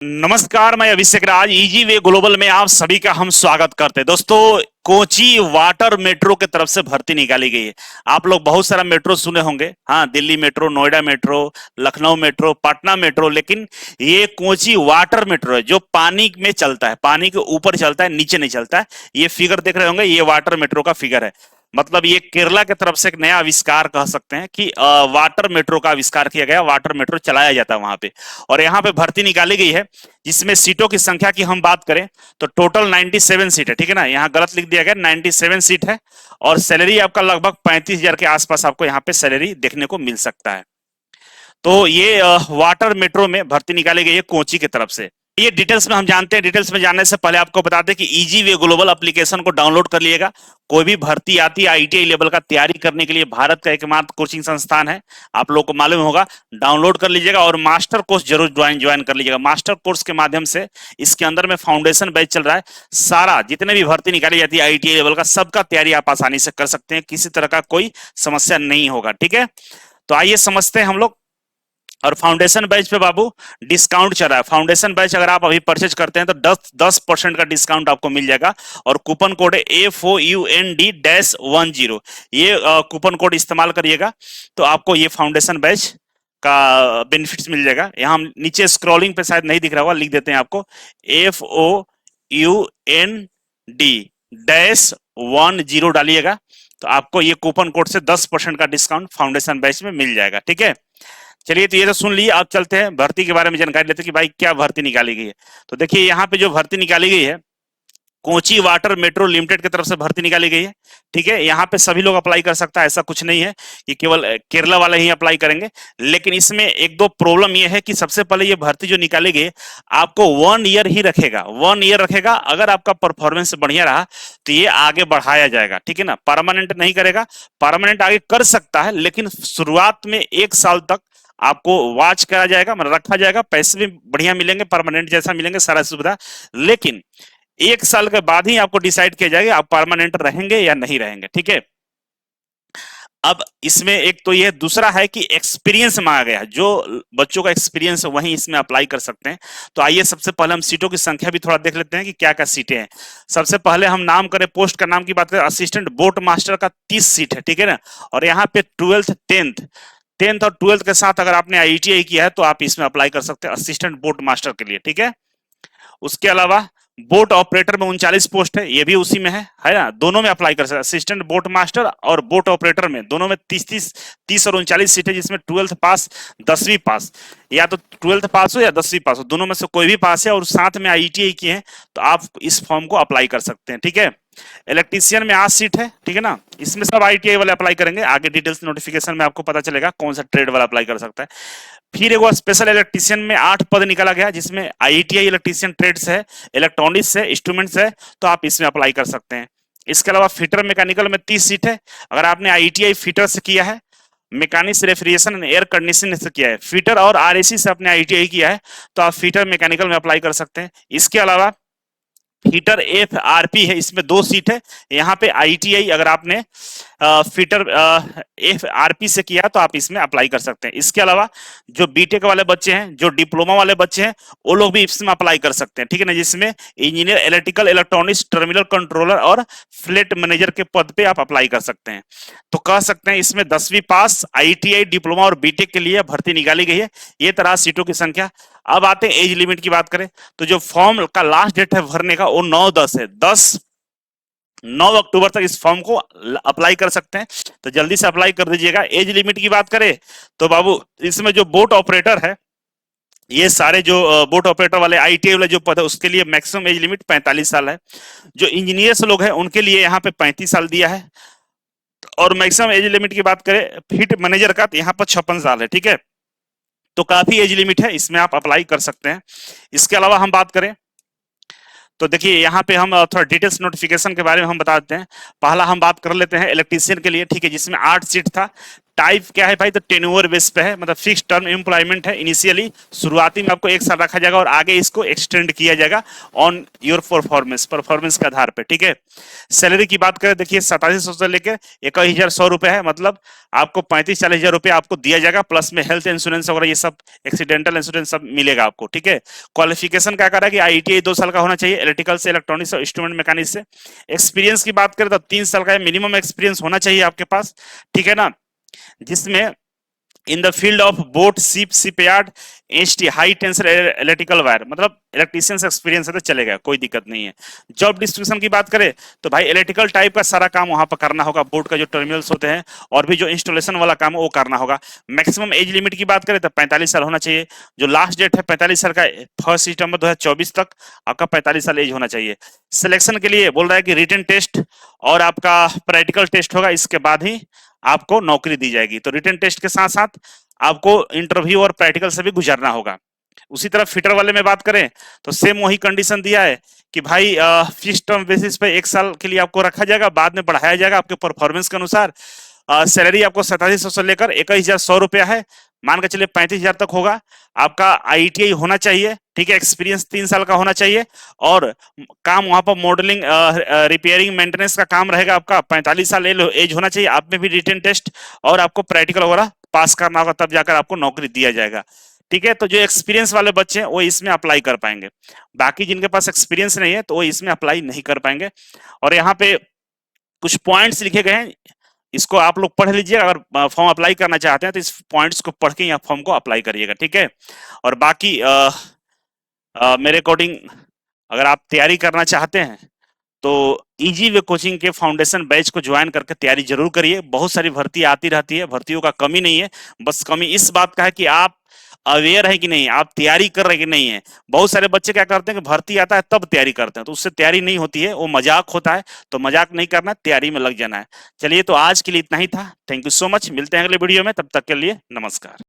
नमस्कार, मैं अभिषेक राज। Easy way global में आप सभी का हम स्वागत करते हैं। दोस्तों, कोची वाटर मेट्रो के तरफ से भर्ती निकाली गई है। आप लोग बहुत सारा मेट्रो सुने होंगे, हाँ, Delhi metro, Noida metro, Lucknow metro, Patna metro, लेकिन ये कोची वाटर मेट्रो है जो पानी में चलता है, पानी के ऊपर चलता है, नीचे नहीं चलता है। ये फिगर देख रहे होंगे, ये वाटर मेट्रो का फिगर है। मतलब ये केरला की तरफ से एक नया आविष्कार कह सकते हैं कि वाटर मेट्रो का आविष्कार किया गया, वाटर मेट्रो चलाया जाता है वहां पे। और यहाँ पे भर्ती निकाली गई है, जिसमें सीटों की संख्या की हम बात करें तो टोटल 97 सीट है। ठीक है ना, यहाँ गलत लिख दिया गया, 97 सीट है। और सैलरी आपका लगभग 35,000 के आसपास आपको यहाँ पे सैलरी देखने को मिल सकता है। तो ये वाटर मेट्रो में भर्ती निकाली गई है कोची की तरफ से। ये डिटेल्स में हम जानते हैं। डिटेल्स में जानने से पहले आपको बता दें कि इजी वे ग्लोबल एप्लीकेशन को डाउनलोड कर लिएगा। कोई भी भर्ती आती है आईटीआई लेवल का तैयारी करने के लिए, भारत का एकमात्र कोचिंग संस्थान है, आप लोगों को मालूम होगा। डाउनलोड कर लीजिएगा और मास्टर कोर्स जरूर ज्वाइन कर लीजिएगा। मास्टर कोर्स के माध्यम से इसके अंदर में फाउंडेशन बैच चल रहा है। सारा जितने भी भर्ती निकाली जाती है आईटीआई लेवल का, सबका तैयारी आप आसानी से कर सकते हैं, किसी तरह का कोई समस्या नहीं होगा। ठीक है, तो आइए समझते हैं हम लोग। और फाउंडेशन बैच पे बाबू डिस्काउंट चल रहा है। फाउंडेशन बैच अगर आप अभी परचेज करते हैं तो 10% का डिस्काउंट आपको मिल जाएगा। और कूपन कोड है AFOUND-10। ये कूपन कोड इस्तेमाल करिएगा तो आपको ये फाउंडेशन बैच का बेनिफिट्स मिल जाएगा। यहाँ नीचे स्क्रॉलिंग पे शायद नहीं दिख रहा होगा, लिख देते हैं आपको FOUND-10 डालिएगा तो आपको ये कूपन कोड से 10% का डिस्काउंट फाउंडेशन बैच में मिल जाएगा। ठीक है, चलिए, तो ये तो सुन लिए। अब चलते हैं भर्ती के बारे में जानकारी लेते हैं कि भाई क्या भर्ती निकाली गई है। तो देखिए, यहाँ पे जो भर्ती निकाली गई है, कोची वाटर मेट्रो लिमिटेड की तरफ से भर्ती निकाली गई है। ठीक है, यहाँ पे सभी लोग अप्लाई कर सकता है, ऐसा कुछ नहीं है कि केवल केरला वाले ही अप्लाई करेंगे। लेकिन इसमें एक दो प्रॉब्लम ये है कि सबसे पहले ये भर्ती जो निकाली गई, आपको 1 ईयर ही रखेगा। 1 ईयर रखेगा। अगर आपका परफॉर्मेंस बढ़िया रहा तो ये आगे बढ़ाया जाएगा। ठीक है ना, परमानेंट नहीं करेगा। परमानेंट आगे कर सकता है, लेकिन शुरुआत में 1 साल तक आपको वॉच करा जाएगा, मतलब रखा जाएगा। पैसे भी बढ़िया मिलेंगे, परमानेंट जैसा मिलेंगे, सारा सुविधा। लेकिन 1 साल के बाद ही आपको डिसाइड किया जाएगा आप परमानेंट रहेंगे या नहीं रहेंगे। ठीक है, अब इसमें एक तो ये दूसरा है कि एक्सपीरियंस मांगा गया। जो बच्चों का एक्सपीरियंस है वही इसमें अप्लाई कर सकते हैं। तो आइए सबसे पहले हम सीटों की संख्या भी थोड़ा देख लेते हैं कि क्या क्या सीटें हैं। सबसे पहले हम नाम करें, पोस्ट का नाम की बात करें, असिस्टेंट बोट मास्टर का 30 सीट है। ठीक है ना, और यहाँ पे 12th 10th और 12th के साथ अगर आपने आईटीआई किया है तो आप इसमें अप्लाई कर सकते हैं असिस्टेंट बोट मास्टर के लिए। ठीक है, उसके अलावा बोट ऑपरेटर में 39 पोस्ट है, ये भी उसी में है ना। दोनों में अप्लाई कर सकते हैं, असिस्टेंट बोट मास्टर और बोट ऑपरेटर में, दोनों में 30 और 39 सीटें, जिसमें 12th पास, 10वीं पास, या तो 12th पास हो या 10वीं पास हो, दोनों में से कोई भी पास है और साथ में आईटीआई किए हैं तो आप इस फॉर्म को अप्लाई कर सकते हैं। ठीक है, इलेक्ट्रीशियन में 8 सीट है। ठीक है ना, इसमें सब आईटीआई वाले अप्लाई करेंगे। आगे डिटेल्स नोटिफिकेशन में आपको पता चलेगा कौन सा ट्रेड वाला अप्लाई कर सकता है। फिर एक स्पेशल इलेक्ट्रीशियन में 8 पद निकाला गया, जिसमें आईटीआई इलेक्ट्रीशियन ट्रेड्स है, इलेक्ट्रॉनिक्स है, इंस्ट्रूमेंट्स है, तो आप इसमें अप्लाई कर सकते हैं। इसके अलावा फिटर मैकेनिकल में 30 सीट है। अगर आपने आईटीआई फिटर से किया है, mechanics refrigeration and air conditioning से किया है, फिटर और आरएसी से अपने आईटीआई किया है, तो आप फिटर मैकेनिकल में अप्लाई कर सकते हैं। इसके अलावा फीटर एफआरपी है, इसमें 2 सीट है। यहाँ पे आईटीआई अगर आपने फीटर एफआरपी से किया तो आप इसमें अप्लाई कर सकते हैं। इसके अलावा जो बीटेक वाले बच्चे हैं, जो डिप्लोमा वाले बच्चे हैं, वो लोग भी इसमें अप्लाई कर सकते हैं। ठीक है ना, जिसमें engineer electrical electronics terminal controller और फ्लीट मैनेजर के पद पे आप अप्लाई कर सकते हैं। तो कह सकते हैं इसमें 10वीं पास, आईटीआई, डिप्लोमा और बीटेक के लिए भर्ती निकाली गई है। ये तरह सीटों की संख्या। अब आते हैं एज लिमिट की बात करें तो जो फॉर्म का लास्ट डेट है भरने का वो 9/10 है। 9 अक्टूबर तक इस फॉर्म को अप्लाई कर सकते हैं, तो जल्दी से अप्लाई कर दीजिएगा। एज लिमिट की बात करें तो बाबू इसमें जो बोट ऑपरेटर है, ये सारे जो बोट ऑपरेटर वाले आईटीआई वाले जो पद है उसके लिए मैक्सिमम एज लिमिट 45 साल है। जो इंजीनियर्स लोग हैं उनके लिए यहाँ पे 35 साल दिया है। और मैक्सिमम एज लिमिट की बात करें फीट मैनेजर का तो यहाँ पर 56 साल है। ठीक है, तो काफी एज लिमिट है, इसमें आप अप्लाई कर सकते हैं। इसके अलावा हम बात करें तो देखिए यहाँ पे हम थोड़ा डिटेल्स नोटिफिकेशन के बारे में हम बता देते हैं। पहला हम बात कर लेते हैं इलेक्ट्रीशियन के लिए। ठीक है, जिसमें 8 सीट था। टाइप क्या है भाई, तो टेन्योर बेस पे है, मतलब फिक्स टर्म एम्प्लॉयमेंट है। इनिशियली शुरुआती में आपको 1 साल रखा जाएगा और आगे इसको एक्सटेंड किया जाएगा ऑन योर परफॉर्मेंस, परफॉर्मेंस के आधार पे, ठीक है। सैलरी की बात करें, देखिए 8700 से लेकर 21,100 रुपए है, मतलब आपको 35-40 हजार रुपये आपको दिया जाएगा, प्लस में हेल्थ इंश्योरेंस वगैरह ये सब, एक्सीडेंटल इंश्योरेंस सब मिलेगा आपको, ठीक है। क्वालिफिकेशन क्या करा है कि आईटीआई 2 साल का होना चाहिए, इलेक्ट्रिकल से, इलेक्ट्रॉनिक्स और इंस्ट्रूमेंट मैकेनिक्स से। एक्सपीरियंस की बात करें तो 3 साल का मिनिमम एक्सपीरियंस होना चाहिए आपके पास, ठीक है ना, जिसमें in the field of boat, ship, shipyard, HT, high tension electrical wire, मतलब इलेक्ट्रिशियन से एक्सपीरियंस है तो चलेगा, कोई दिक्कत नहीं है। जॉब डिस्क्रिप्शन की बात करें तो भाई इलेक्ट्रिकल टाइप का सारा काम वहां पर करना होगा, बोट का जो टर्मिनल्स होते हैं और भी जो इंस्टॉलेशन वाला काम है वो करना होगा। मैक्सिमम एज लिमिट की बात करें तो 45 साल होना चाहिए, जो लास्ट डेट है 45 साल का, 1 सितंबर 2024 तक आपका 45 साल एज होना चाहिए। सिलेक्शन के लिए बोल रहा है कि रिटन टेस्ट और आपका प्रैक्टिकल टेस्ट होगा, इसके बाद ही आपको नौकरी दी जाएगी। तो रिटन टेस्ट के साथ साथ आपको इंटरव्यू और प्रैक्टिकल से भी गुजरना होगा। उसी तरह फिटर वाले में बात करें तो सेम वही कंडीशन दिया है कि भाई फिक्स टर्म बेसिस पे 1 साल के लिए आपको रखा जाएगा, बाद में बढ़ाया जाएगा आपके परफॉर्मेंस के अनुसार। सैलरी आपको 8700 से लेकर 21,100 रुपया है, मान के चलिए 35,000 तक होगा। आपका आईटीआई होना चाहिए, ठीक है, एक्सपीरियंस 3 साल का होना चाहिए, और काम वहां पर मॉडलिंग, रिपेयरिंग, मेंटेनेंस का काम रहेगा आपका। 45 साल एज होना चाहिए, आप में भी रिटन टेस्ट और आपको प्रैक्टिकल वगैरह पास करना होगा, तब जाकर आपको नौकरी दिया जाएगा, ठीक है। तो जो एक्सपीरियंस वाले बच्चे हैं वो इसमें अप्लाई कर पाएंगे, बाकी जिनके पास एक्सपीरियंस नहीं है तो वो इसमें अप्लाई नहीं कर पाएंगे। और यहाँ पे कुछ पॉइंट्स लिखे गए हैं, इसको आप लोग पढ़ लीजिए, अगर फॉर्म अप्लाई करना चाहते हैं तो इस पॉइंट्स को पढ़ के यहाँ फॉर्म को अप्लाई करिएगा, ठीक है। और बाकी मेरे अकॉर्डिंग अगर आप तैयारी करना चाहते हैं तो इजी वे कोचिंग के फाउंडेशन बैच को ज्वाइन करके तैयारी जरूर करिए। बहुत सारी भर्ती आती रहती है, भर्तियों का कमी नहीं है, बस कमी इस बात का है कि आप अवेयर है कि नहीं, आप तैयारी कर रहे कि नहीं है। बहुत सारे बच्चे क्या करते हैं कि भर्ती आता है तब तैयारी करते हैं, तो उससे तैयारी नहीं होती है, वो मजाक होता है। तो मजाक नहीं करना, तैयारी में लग जाना है। चलिए, तो आज के लिए इतना ही था। थैंक यू सो मच, मिलते हैं अगले वीडियो में, तब तक के लिए नमस्कार।